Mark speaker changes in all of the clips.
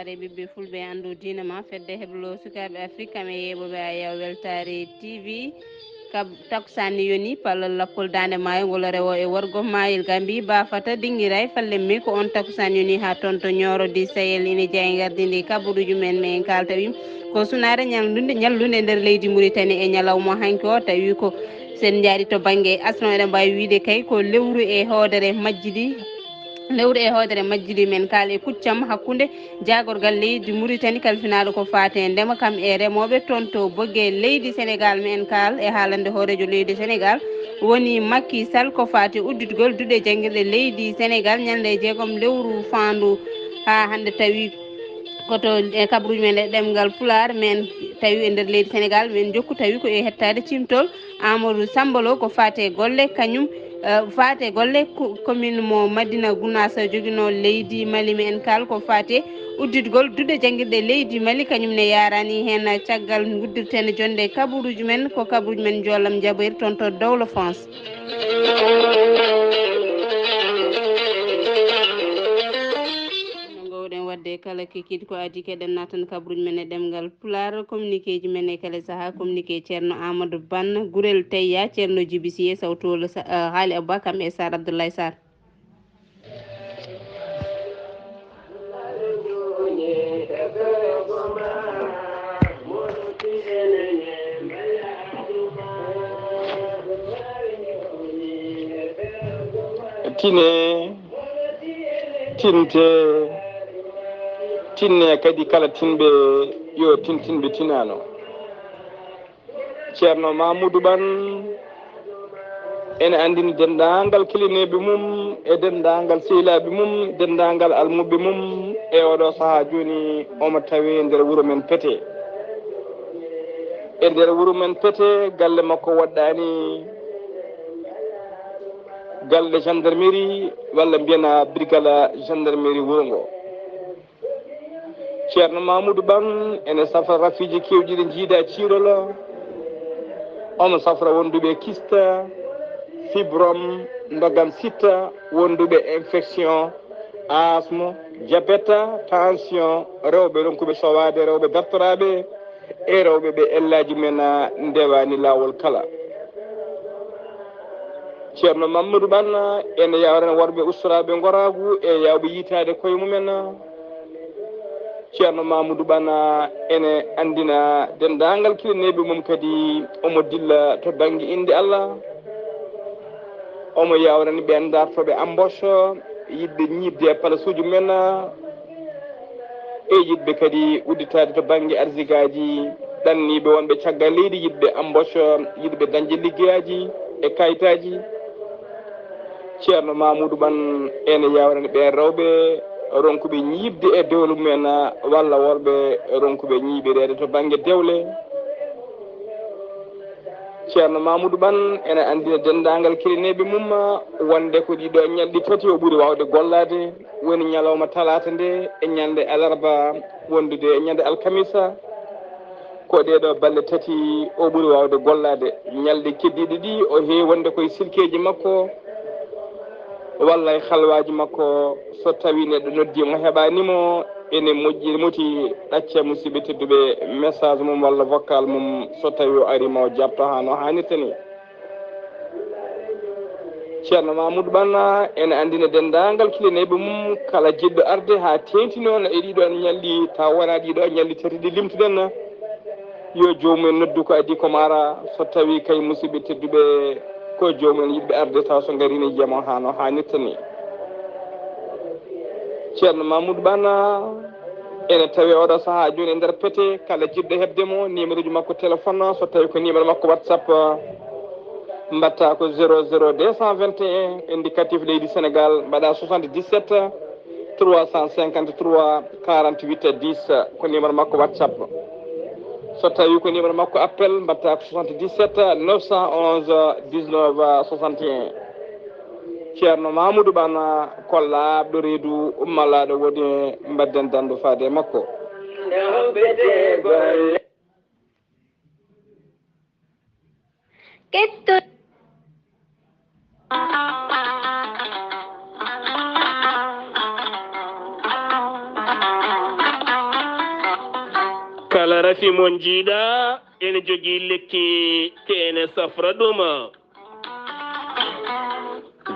Speaker 1: weltare ɓiɓɓe fulɓe andu dina ma fedde heblo sukaɓe afrique kame yeɓoɓe ayaw weltare tv takusani yoni pallal lappol dande maayo ngol rewo e worgo mayil gambi bafata dinguiray fallemme ko on takusani yoni ha toon to ñoro di sayel ine jeeya gardindi kabaruji men men kalta wim ko sunare ñallude nder leydi Mauritanie e ñalawma hanki o tawi ko sen jaari to banggue asno eɗen mbawi wiide kay ko lewru e hoodere majjidi lewru e hoodere majjidi men kaal e kuccam hakkude jagorgal leydi Mauritanie kalfinaɗo ko fate ndema kam e remoɓe toon to boggue leydi Sénégal men kaal e haalande hoorejo leydi Sénégal woni Macky Sall ko fate udditgol duuɗe jangguirɗe leydi Sénégal ñande jeegom lewru fandu ha hande tawi koto e kabruji men e ɗemgal pular men tawi e nder leydi Sénégal min jokku tawi ko e hettade cimtol Amadou Sambalo ko fate golle kañum fate golle commune mo Madina Gounass joguino leydi Mali men kal ko fate udditgol duuɗe jangguirɗe leydi Mali kañum ne yarani hen caggal guddirtene jonde kabaruji men ko kabaruji men joolam jaboyir toon to Dawla France. wadde kala kikiɗe ko adi keɗen natan kabaruji men e ɗemgal pular communiqué ji men e kala saaha communiqué ceerno Amadou Bane Gurel Teyya ceerno Djiby Sy sawtolo haali Abba kamɓe e Sar Abdoulaye Sarr.
Speaker 2: tinne kadi kala tinɓe yo tintinɓe tinano ceerno Mamoudou Bane ene andini dendagal kilineɓe mum e dendagal sehilaɓe mum dendagal almuɓe mum e oɗo saaha joni omo tawi nder wuuro men Pété e nder wuuro men Pété galle makko waɗɗani galle gendarmerie walla mbiyana brigala gendarmerie wuuro ngo ceerno Mamoudou Bane ene safra rafiji kewɗi ɗi jiida ciirolo omo safra wonduɓe kista fibrome ndogam sitta wonduɓe infection asthme diabète tension rewɓe ronkuɓe sowade rewɓe dartoraɓe e rewɓe ɓe ellaji men ndewani lawol kala ceerno Mamadou Bane ene yawrana worɓe ustoraɓe goragu e yawɓe yitade koye mumen ceerno Mamoudou Bane ene andina dendagal kilineɓe mum kadi omo dilla to banggue inde Allah omo yawrani ɓe dartoɓe embauche yidɓe ñibde e place uji men e yidɓe kadi udditade to banggue arsigaji ɗanniɓe wonɓe caggal leydi yidɓe embauche yidɓe dañde liggueyaji e kayitaji ceerno Mamoudou Bane ene yawrani ɓe rewɓe ronkuɓe ñibde e dewle mumen walla worɓe ronkuɓe ñiɓirede to banggue dewle ceerno Mamoudou Bane ene andina dendagal kilineɓe mum wonde ko ɗiɗo ñalɗi tati o ɓuuri wawde gollade woni ñalawma talata nde e ñande alarba wondude e ñande alkamisa ko ɗeɗo balɗe tati o ɓuuri wawde gollade ñalɗi keddiɗi ɗi o heewi wonde koye silkeji makko walla e halwaji makko so tawi neɗɗo noddimo heɓanimo ene moƴƴi moti ɗacca musidɓe tedduɓe message mum walla vocal mum so tawi o arima o jabto ha no hannirta ni ceerno Mamoudou Bane ene andina dendagal kilineɓe mum kala jiɗɗo arde ha tengti noon e ɗiɗo ñalli taw wona ɗiɗo ñalli tati ɗi limtuɗen yo jomumen noddu ko adi komo ara so tawi kay musidɓe tedduɓe ko jomumen yiɗɓe arde taw so garini jiyamo ha no hannirta ni ceerno Mamoudou Bane ene tawi oɗo saaha joni e nder Pété kala jiɗɗo hebdemo numéro uji makko téléphone so tawi ko numéro makko WhatsApp mbatta ko 00 221 indicatif leydi Sénégal mbaɗa 77 353 48 10 ko numéro makko WhatsApp so tawi ko numéro makko appel mbatta ko 77 911 19 61 ceerno Mamoudou Bane kollaɓɗo reedu ummalaɗo woni mbadden dando faade makko
Speaker 3: kala rafi mon jiiɗa ene jogii lekki ke ene safra ɗuma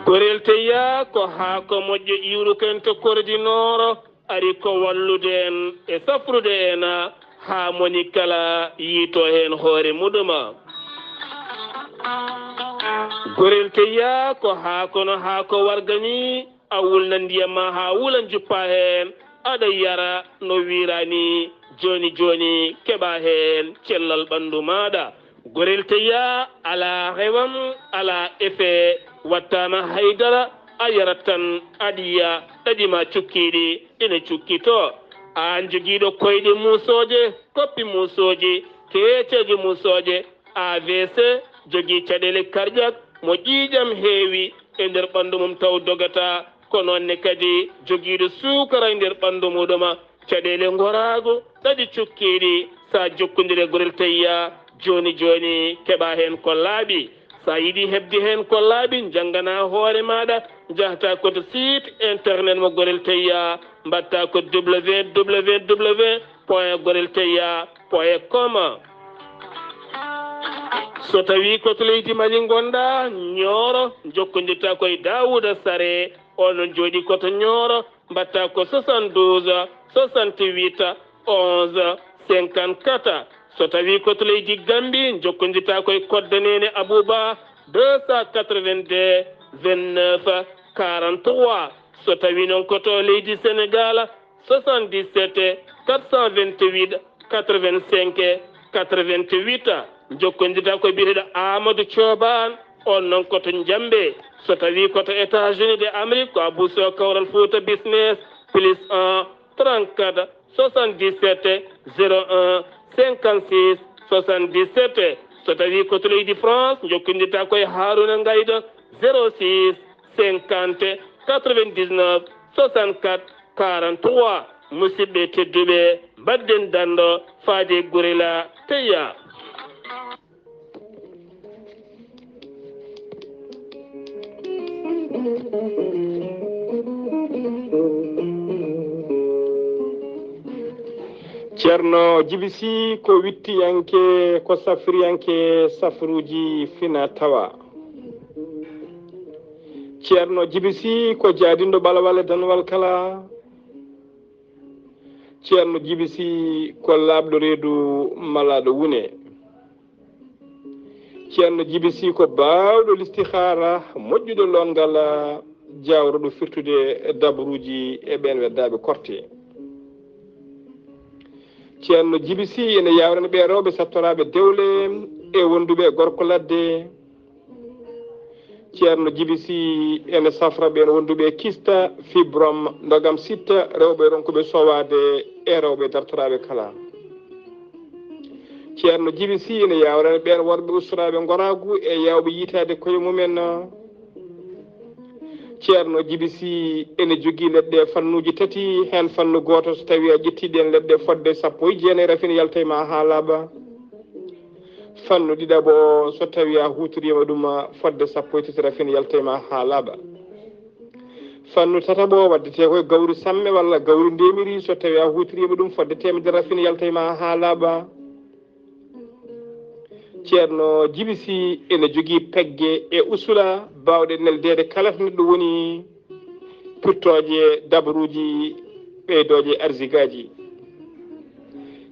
Speaker 3: gorel teya ko haako moƴƴo iwru ken to koridinoro ari ko wallude en e safrude en haa moni kala yiito heen hoore muɗuma gorel teya ko haakono haako wargani a wulna ndiyam ma haa wulan juppa heen aɗa yara no wirani joni joni keɓa heen cellal ɓanndu maɗa gorel teya ala hewam ala effet wattama haydara a yarat tan aɗiya ɗaɗima cukkiɗi ina cukkito an jogiiɗo koyɗe musoje koppi musoje keeceje musoje AVC jogii caɗele karƴak mo ƴiiƴam heewi e nder ɓanndu mum taw dogata ko noonne kadi jogiiɗo suukara e nder ɓanndu muɗuma caɗele ngoraago ɗaɗi cukkiiɗi sa jokkondire gorel tayya joni joni keɓa heen ko laaɓi sa yiɗi heɓde heen ko laaɓi janngana hoore maɗa jahata koto site internet mo gorel tayya mbatta ko www point gorel tayya point com so tawi koto leydi mali gonɗa ñooro jokkodirta koye Dawouda Sare onon jooɗi koto ñooro mbatta ko 72 68 11 54 so tawi koto leydi Gambi jokkodirta koye koddanene Abouba 282 29 43 so tawi noon koto leydi Sénégal 77 428 85 88 jokkondirta koye biyeteɗo Amadou Thioban on noon koto Jambe so tawi koto États-Unis de Amérique ko Abousso Kawral Fouta Business plus 1 34 77 01 56 77 so tawi koto leydi France jokkondirta koye Harouna Ngayda 06 50 99 64 43 musidɓe tedduɓe mbadden dando faade Gurela Teya.
Speaker 2: ceerno Djiby Sy ko wittiyanke ko safriyanke safruji fina tawa ceerno Djiby Sy ko jaadindo ɓalawal e danwal kala ceerno Djiby Sy ko laaɓɗo reedu malaɗo wune ceerno Djiby Sy ko baawɗo listihara moƴƴuɗo longal jawroɗo firtude dabruji e ɓen weddaɓe korte ceerno Djiby Sy ene yawrana ɓe rewɓe sattoraɓe dewle e wonduɓe gorko ladde ceerno Djiby Sy ene safra ɓen wonduɓe kista fibrom ndogam sitta rewɓe ronkuɓe sowade e rewɓe dartoraɓe kala ceerno Djiby Sy ene yawrana ɓen worɓe usturaɓe goragu e yawɓe yitade koye mumen ceerno Djiby Sy ene jogui leɗɗe fannuji tati hen fannu goto so tawi a ƴettiɗen leɗɗe fodde 19 rafina yalta ma ha laaɓa fannu ɗiɗaɓo so tawi a hutorima ɗum fodde 13 rafina yalta ma ha laaɓa fannu tataɓo waddete koye gawri samme walla gawri ndemiri so tawi a hutorima ɗum fodde 100 rafina yalta ma ha laaɓa ceerno Djiby Sy ene jogui pegge e usula bawɗe neldede kala to neɗɗo woni pirtoje dabruji ɓeydoje arsigaji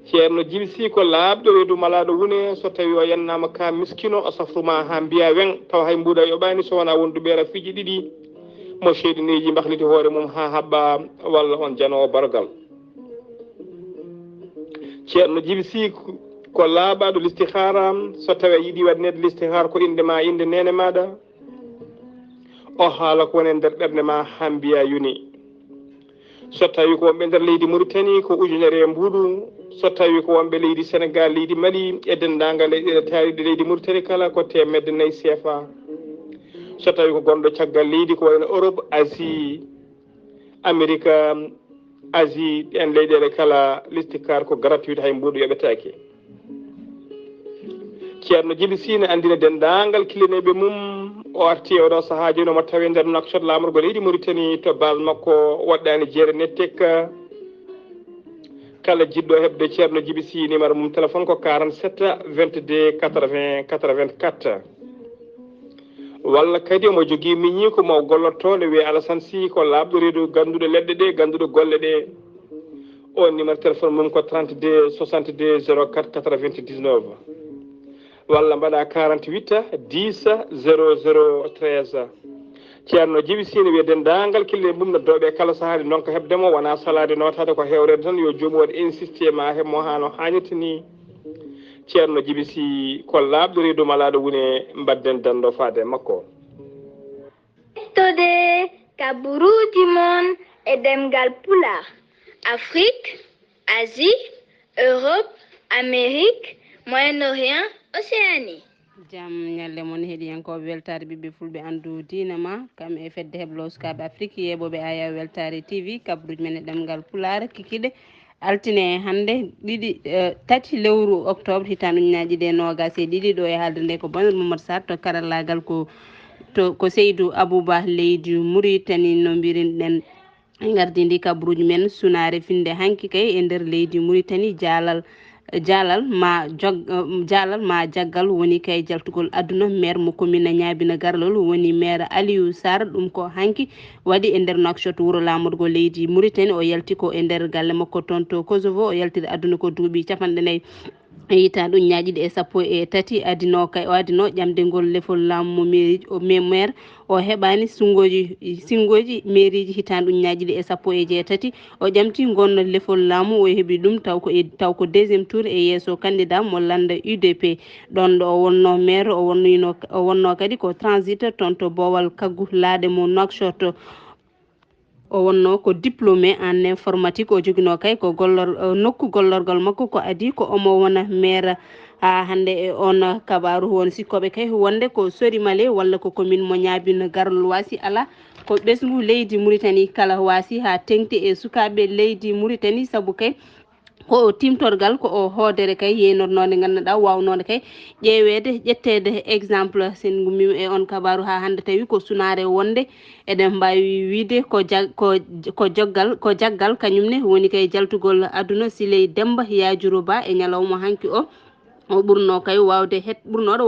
Speaker 2: ceerno Djiby Sy ko laaɓɗo reedu malaɗo wune so tawi o yennama ka miskino o safruma ha mbiya wen taw hay mbuuɗa yoɓani so wona wonduɓe rafiji ɗiɗi mo cheyɗineji mbahliti hoore mum ha haɓɓa walla on janowo bargal ceerno Djiby Sy ko laaɓaɗo listihara so tawi a yiiɗi waɗnede listihara ko indema inde nene maɗa o haala ko woni e nder ɓerde ma ha mbiya yoni so tawi ko wonɓe nder leydi Mauritanie ko ujunere e mbuuɗu so tawi ko wonɓe leydi Sénégal leydi Mali e dendagal leyɗe taariɗe leydi Mauritanie kala ko 4 CFA so tawi ko gonɗo caggal leydi ko wayno Europe Asie Amérique Asie en leyɗele kala listihara ko gratuit hay mbuuɗu yoɓetake ceerno Djiby Sy ne andina dendagal kilineɓe mum o arti oɗo saaha joni omo tawi nder Nouakchott lamorgo leydi Mauritanie to base makko waɗɗani jeere nettek kala jiɗɗo heɓde ceerno Djiby Sy numéro mum téléphone ko 47 22 80 84 walla kadi omo jogui miñi ko mo gollotto ne wiye Alassane Sy ko labɗo reedu ganduɗo leɗɗe ɗe ganduɗo golle ɗe o numéro téléphone mum ko 32 62 04 99 walla mbaɗa 48 10 00 13 ceerno Djiby Sy ne wiye dendagal kille mum no dooɓe kala sahade noon ko hebdemo wona salade notade ko hewrede tan yo jomum waɗa insisté ma hebmo hano hannirta ni ceerno Djiby Sy ko labɗo reedu malaɗo woni mbadden dando faade makko
Speaker 4: tode kaburuji mon e demgal pulaar Afrique Asie Europe Amérique Moyen-Orient Océanie
Speaker 1: jam ñalle moon heeɗiyankoɓe weltare ɓiɓɓe fulɓe andu diina ma kam e fedde heblo sukaɓe afrique yeɓoɓe aya weltare tv kabruji men e ɗemgal pulaar kikiɗe altine hande tati lewru octobre hitande ujunaje ɗe nogas e ɗiɗi ɗo e haalde nde ko banir Mamadou Sarr to karallagal ko Seydou Abouba leydi Mauritanie no mbiruɗen gardidi kabruji men sunare finde hanki kay e nder leydi Mauritanie jalal ma jaggal woni kay jaltugol aduna maire mo commune ñaabina garlol woni maire Aliou Sarr ɗum ko hanki waɗi e nder Nouakchott wuuro lamorgo leydi Mauritanie o yalti ko e nder galle makko toon to Kosovo o yaltide aduna ko duuɓi 40 hitande ujunaje ɗiɗi e sappo e tati adino ƴamde ngol lefol laamu mo maire o heɓani singoji mairie ji hitande ujunaje ɗiɗi e sappo e jeetati o ƴamti gon lefol laamu o heeɓi ɗum taw ko deuxiéme tour e yeeso candidat mo landa UDP ɗon ɗo o wonno maire o wonno kadi ko transit toon to Bowal Kaggu laade mo Nouakchott o wonno ko diplômé en informatique o joguino kay ko nokku gollorgal makko ko adi ko omo wona maire ha hande e on kabaru won sikkoɓe kay wonde ko Sorimale walla ko commune mo ñaabino garol wasi ala ko ɓesgu leydi Mauritanie kala wasi ha tengti e sukaɓe leydi Mauritanie saabu kay ko timtorgal ko o hoodere kay yeynotnode ganduɗa wawnode kay ƴettede exemple sen gummima e on kabaru ha hande tawi ko sunare wonde eɗen mbawi wiide ko jaggal kañumne woni kay jaltugol aduna Siley Demba Yajuru Ba e ñalawma hanki o ɓurnoɗo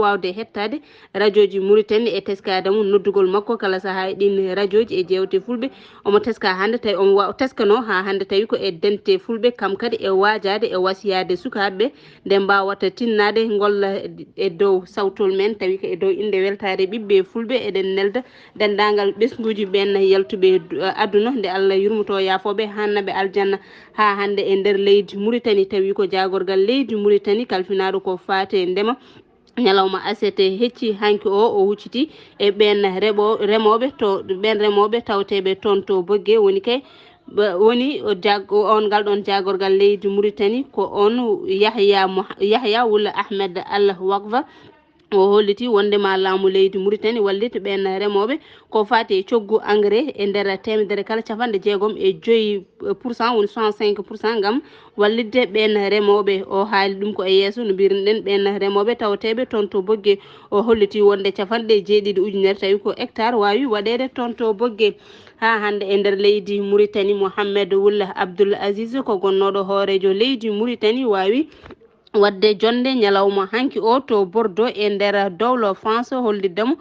Speaker 1: wawde hettade radio ji Mauritanie e teskade mum noddugol makko kala saaha e ɗin radio ji e jewte fulɓe omo teska hande tawi omo teskano ha hande tawi ko e dente fulɓe kam kadi e wajade e wasiyade sukaɓeɓe nde mbawata tinnade golla e dow sawtol men tawi ko e dow inde weltare ɓiɓɓe fulɓe eɗen nelda dendagal ɓesguji ɓen yaltuɓe aduna nde Allah yurmoto yafoɓe hannaɓe aljanna ha hande e nder leydi Mauritanie tawi ko jagorgal leydi Mauritanie kalfinaɗo ko fate ndema ñalawma asete hecci hanki o wucciti e ɓen remoɓe tawteɓe toon to Boggué woni kay woni on galɗon jagorgal leydi Mauritanie ko on Yahya Wula Ahmed Al Wakva o holliti wondema laamu leydi Mauritanie wallita ɓen remoɓe ko fati e coggu engrais e nder temedere kala 65% woni 65% gam wallidde ɓen remoɓe o haali ɗum ko e yesso no mbirnoɗen ɓen remoɓe tawateɓe toon to Boggué o holliti wonde 7 ujunere tawi ko hectare wawi waɗede toon to Boggué ha hande e nder leydi Mauritanie Mohamed Wula Abdoul Aziz ko gonnoɗo hoorejo leydi Mauritanie wawi wadde jonde ñalawma hanki o to Bordeaux e nder dowlo France holliddemo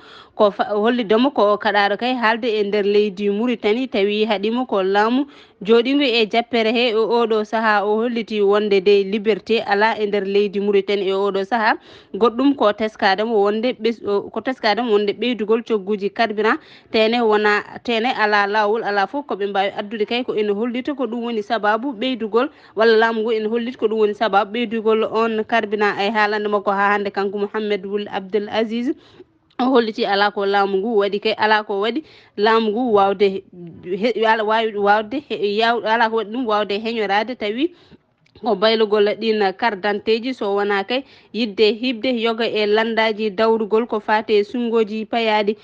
Speaker 1: ko kaɗaɗo kay haalde e nder leydi Mauritanie tawi haɗimo ko laamu joɗigo e jappere he e oɗo saaha o holliti wonde de liberté ala e nder leydi Mauritanie e oɗo saaha goɗɗum ko teskademo wonde ɓeydugol cogguji carburant tene ala lawol ala foof koɓe mbawi addude kay ko ene hollita ko ɗum woni sababu ɓeydugol walla laamu ngu ene hollita ko ɗum woni sababu ɓeydugol on carburant ay haalande makko ha hande kanko Mohamed Wul Abdoul Aziz o holliti ala ko laamu ngu waɗi kay ala ko waɗi laamu ngu wawde wawde heñorade tawi ko baylugol ɗin carte d'identité ji so wona kay hibde yoga e landaji dawrugol ko fate sungoji payadi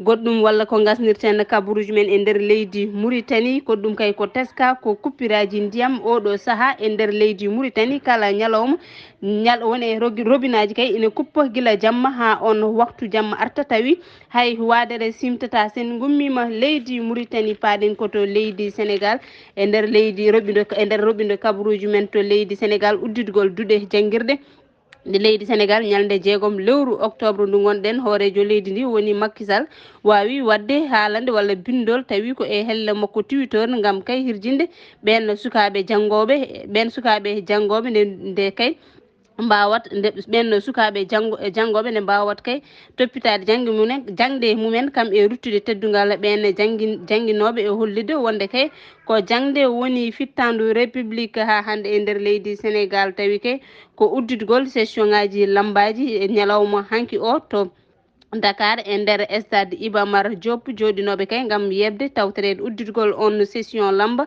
Speaker 1: goɗɗum walla ko gasnirten kabaruji men e nder leydi Mauritanie ko ɗum kay ko teska ko kuppiraji ndiyam oɗo saaha e nder leydi Mauritanie kala ñalawma woni robinaji kay ina kuppa gila jamma ha on waktu jamma arta tawi hay wadere simtata sen gummima leydi Mauritanie paɗen koto leydi Sénégal e nder leydi roɓido kabaruji men to leydi Sénégal udditgol duuɗe jangguirde nde leydi Sénégal ñalde 6 lewru octobre ndu gonɗen hoorejo leydi ndi woni Macky Sall wawi wadde haalande walla bindol tawi ko e helle makko Twitter gam kay hirjinde ɓen sukaɓe janggoɓe nde kay mbawat ɓen sukaɓe janggoɓe nde mbawat kay toppitade jangde mumen kam e ruttude teddugal ɓen jangguinoɓe e hollide wonde kay ko jangde woni fittandu république ha hande e nder leydi Sénégal tawi kay ko udditgol session ngaji lambaji e ñalawma hanki o to Dakar e nder stade Iba Mar Diop joɗinoɓe kay gam yebde tawtorede udditgol on session lamba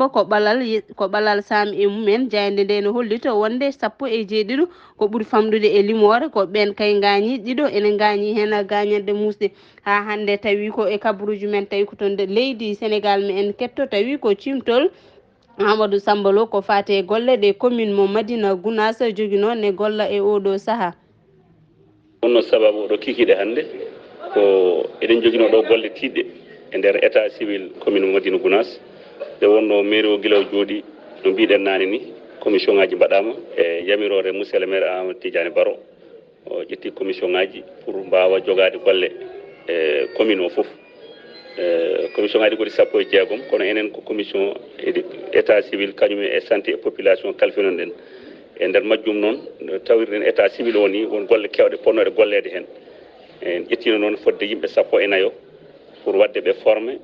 Speaker 1: ko ɓalal Sam e mumen jayde nde no hollita wonde 17 ko ɓuuri famdude e limore ko ɓen kay gañi ɗiɗo ene gañi hen gañande musde ha hande tawi ko e kabaruji men tawi ko to leydi Sénégal mi en ketto tawi ko cimtol Amadou Samba Lo ko fate golle ɗe commune mo Madina Gounass joguino ne golla e oɗo saaha.
Speaker 5: Wonno sababu ɗo kikiɗe hannde ko eɗen joguino ɗo golle tiɗɗe e nder état civil commune mo Madina Gounass nde wonno mairie o guila o jooɗi no mbiɗen nane ni commission ngaji mbaɗama e yamirore monsieur le maire Amadou Tidiane Baro o ƴetti commission ngaji pour mbawa jogade golle e commune o foof commission ngaji goɗi 16 kono enen ko commission état civil kañum e santé et population kalfinon ɗen e nder majjum noon tawirɗen état civil o ni won golle kewɗe ponnoɗe gollede hen en ƴettino noon fodde yimɓe 14 pour wadde ɓe formé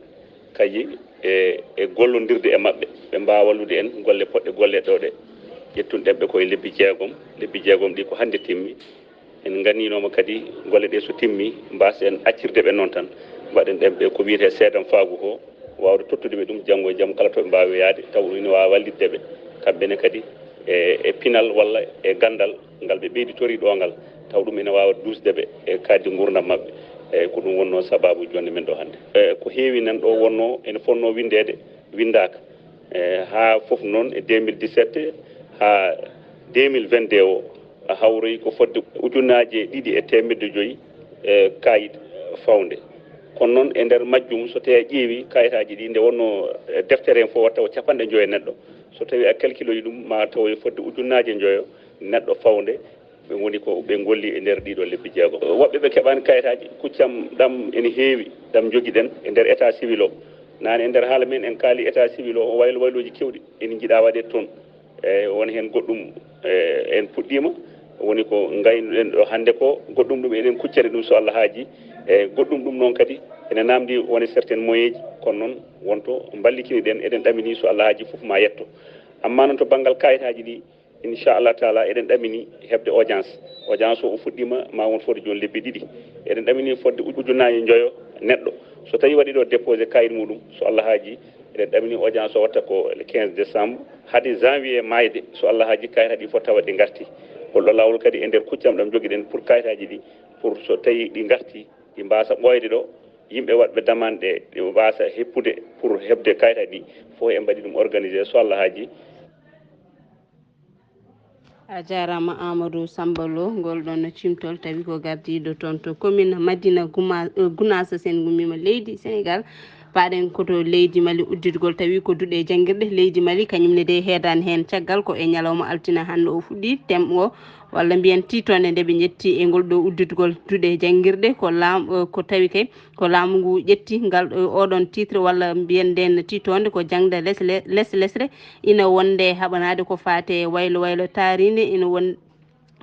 Speaker 5: kayi e gollodirde e mabɓe ɓe mbawa wallude en golle poɗɗe golleɗe ɗo ɗe ƴettunɗen ɓe koye lebbi 6 ɗi ko hande timmi en ganninoma kadi golle ɗe so timmi mbasen accirde ɓe noon tan mbaɗen ɗen ɓe ko wiyete seedam faagu ko wawde tottude ɓe ɗum janggo e jaam kala toɓe mbawi yaade taw ina wawa wallidde ɓe kamɓene kadi e pinal walla e gandal ngal ɓe ɓeyditori ɗo ngal taw ɗum ina wawa dusde ɓe e kaddi gurdam mabɓe eyyi ko ɗum wonno sababu jonde men ɗo hannde ko heewi nan ɗo wonno ene fonno windede windaka ha foof noon e 2017 ha 2022 o hawroyi ko fodde 2,5 kayit fawde kono noon e nder majjum so tawi a ƴeewi kayitaji ɗi nde wonno deftere en fof watta ko 50 neɗɗo so tawi a calculoyi ɗum ma taw e fodde 9,000 neɗɗo fawde ɓe woni ko ɓe golli e nder ɗiɗo lebbi 6 woɓɓe ɓe keɓani kayitaji kuccam ɗam ene heewi ɗam joguiɗen e nder état civil o nane e nder haala men en kaali état civil o wayloji kewɗi ene jiiɗa waɗe toon e woni hen goɗɗum en puɗɗima woni ko gaynuɗen ɗo hande ko goɗɗum ɗum eɗen kuccani ɗum so Allah haaji e goɗɗum ɗum noon kadi ene namdi woni certaine moyen ji kono noon wonto ballikini ɗen eɗen ɗamini so Allah haaji foof ma yetto amma noon to banggal kayitaji ɗi inchallah taala eɗen ɗamini hebde audience o fuɗɗima ma won fodde joni lebbi 2 eɗen ɗamini fodde 9,000 neɗɗo so tawi waɗi ɗo déposé kayit muɗum so Allah haaji eɗen ɗamini audience o watta ko le 15 décembre haade janvier mayde so Allah haaji kayitaji ɗi fof tawa ɗi garti holɗo lawol kadi e nder kuccam ɗam joguiɗen pour kayitaji ɗi pour so tawi ɗi garti ɗi mbasa ɓoyde ɗo yimɓe waɗɓe demande ɗe mbasa heppude pour hebde kayitaji ɗi fof en mbaɗi ɗum organisé so Allah haaji.
Speaker 1: a jarama Amadou Samba Lo ngol ɗon cimtol tawi ko gardiɗo toon to commune Madina Gounass sen gummima leydi Sénégal paɗen koto leydi Mali udditgol tawi ko duuɗe jangguirɗe leydi Mali kañumne de heedani hen caggal ko e ñalawma altina hande o fuɗɗi tem o walla mbiyen titonde nde ɓe ƴetti e ngol ɗo udditgol duuɗe jangguirɗe ko tawi kay ko laamu ngu ƴetti ngal oɗon titre walla mbiyen nden titonde ko jangde lesre ina wonde haɓanade ko fate waylo tarinde ina won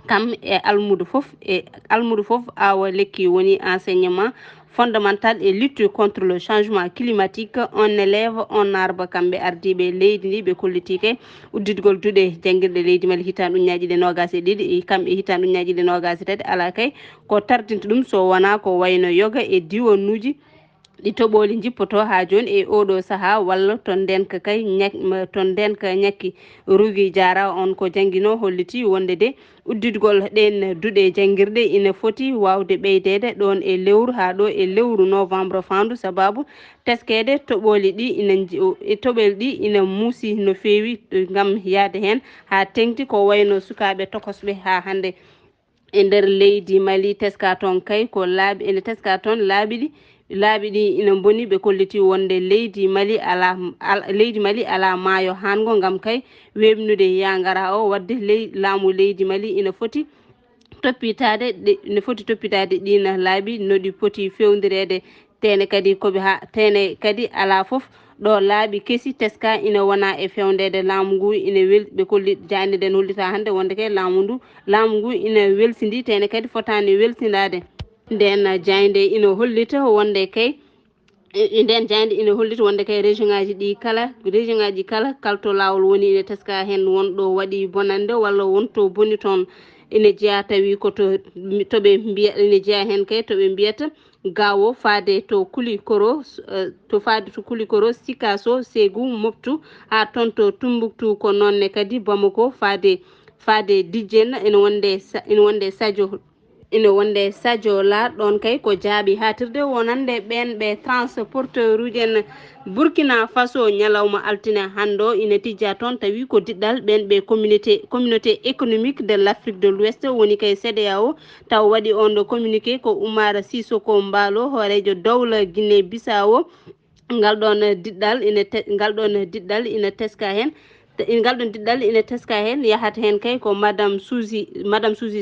Speaker 1: kam e almudo foof awa lekki woni enseignement fondamental et lutte contre le changement climatique on élève on arbre kamɓe ardiɓe leydi ndi ɓe kollitike udditgol duuɗe jangguirɗe leydi Mali hitan uñaji ɗe 22 kamɓe hitan uñaji ɗe 23 ala kay ko tardinta ɗum so wona ko wayno yoga e diwanuji ɗi toɓoli jippoto ha joni e oɗo saaha walla to ndenka kay to ndenka ñakki Rougui Diara on ko jangguino holliti wonde de udditgol ɗen duuɗe jangguirɗe ina foti wawde ɓeydede ɗon e lewru ha ɗo e lewru novembre fandu sababu teskede toɓoli ɗi toɓoli ɗi ina muusi no fewi gam yaade hen ha tengti ko wayno sukaɓe tokosɓe ha hande e nder leydi Mali teska toon kay ko laabi ene teska toon laabi ɗi ina boni ɓe kolliti wonde leydi Mali ala maayo hango gam kay webnude yagara o wadde laamu leydi Mali ina foti toppitade ɗina laabi noɗi poti fewdirede tene kadi tene ala foof ɗo laabi keesi teska ina wona e fewndede laamu ngu ina ɓe kolli jannide en hollita hannde wonde kay laamu ngu ina welsidi tene kadi fotani welsindade nden jayde ina hollita wonde kay nden jayde ina hollita wonde kay région ngaji kala kalto lawol woni ina teska hen wonɗo waɗi bonande walla wonto boni toon ina jeeya tawi koto toɓe mbiya ina jeeya hen kay toɓe mbiyata gawo faade to Kulikoro Sikaso Ségou Moptou ha toon to Tombouctou ko nonne kadi Bamako faade Dijene ina wonde Sadio la ɗon kay ko jaaɓi hatirde wonande ɓen ɓe transporteur uji en Burkina Faso ñalawma altine hando ina tijja toon tawi ko diɗɗal ɓen ɓe communauté économique de l'Afrique de l'Ouest woni kay CEDEAO taw waɗi on ɗo communiqué ko Oumar Sissoko Mbalo hoorejo dowla Guinée Bissau ngal ɗon diɗɗal ina teska hen yahata hen kay ko madame Suzy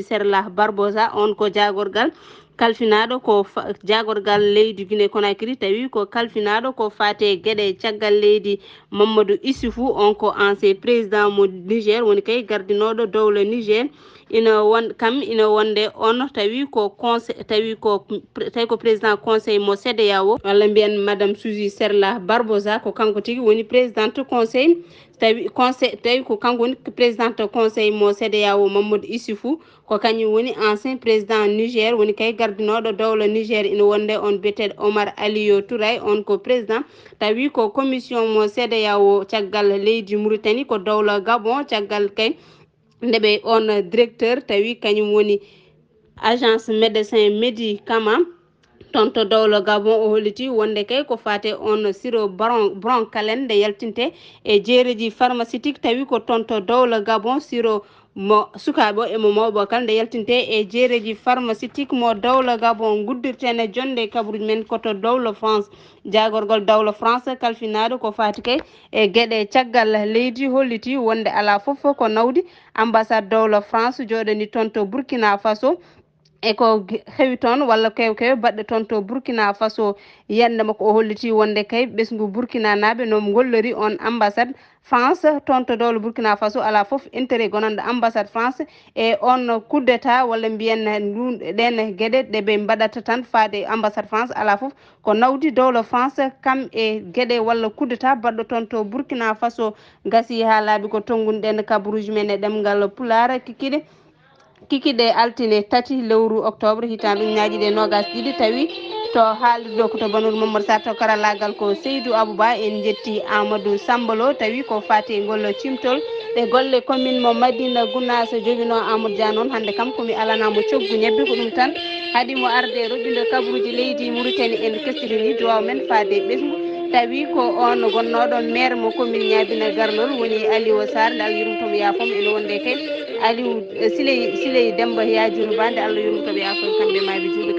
Speaker 1: Serla Barbosa on ko jagorgal kalfinaɗo ko jagorgal leydi Guinée Conakry tawi ko kalfinaɗo ko fate gueɗe caggal leydi Mamadou Issoufou on ko ancien président mo Niger woni kay gardinoɗo dowla Niger ina wonde on tawi ko président conseil mo CEDEAO walla mbiyen madame Suzy Serla Barbosa ko kanko tigui woni présidente conseil tawi ko kanko woni présidente conseil mo CEDEAO Mamadou Issoufou ko kañum woni ancien président Niger woni kay gardinoɗo dowla Niger ina wonde on biyeteɗo Omar Aliyo Touray on ko président tawi ko commission mo CEDEAO caggal leydi Mauritanie ko dowla Gabon caggal kay ndeɓe on directeur tawi kañum woni agence médecin médicament toon to dowla Gabon o holliti wonde kay ko fate on siro broncalen nde yaltinte e jeereji pharmaceutique tawi ko toon to dowla Gabon siro mo sukaɓe emo mawɓe kala nde yaltinte e jeereji pharmaceutique mo dowla Gabon guddirtene jonde kabaruji men koto dowla France jagorgol dowla France kalfinaɗo ko fati kay e gueɗe caggal leydi holliti wonde ala foof ko nawdi ambassade dowla France joɗani toon to Burkina Faso e ko heewi toon walla kewkew baɗɗo toon to Burkina Faso yande makko o holliti wonde kay ɓesgu Burkina naɓe no gollori on ambassade France toon to dowla Burkina Faso ala foof intérêt gonanɗo ambassade France e on coup d'état walla mbiyen ɗen gueɗe ɗeɓe mbaɗata tan faade ambassade France ala foof ko nawdi dowla France kam e gueɗe walla coup d'état baɗɗo toon to Burkina Faso gasi ha laaɓi ko tonguɗen kabaruji men e ɗemgal Pulaar kikiɗe altine tati lewru octobre hitande ujunaje ɗe nogas ɗiɗi tawi to haalirde ko to Banur Mamadou Sarr to karallagal ko Seydou Abouba en jetti Amadou Sambalo tawi ko fati ngol cimtol ɗe golle commune mo Madina Gounass joguino Amadou Dia noon hande kam komi alanamo coggu ñebbe ko ɗum tan haɗimo arde roɓɓinde kabaruji leydi Mauritanie en kestirini duwaw men faade ɓesgu tawi ko on gonnoɗo maire mo commune Niabina Garlol woni Aliou Sarr nde Allah yurmitomo yaafoma ene wonde kay Aliou Siley Demba Yajuru Ba nde Allah yurmitomo yaafoma kamɓe maaɓe juuɗe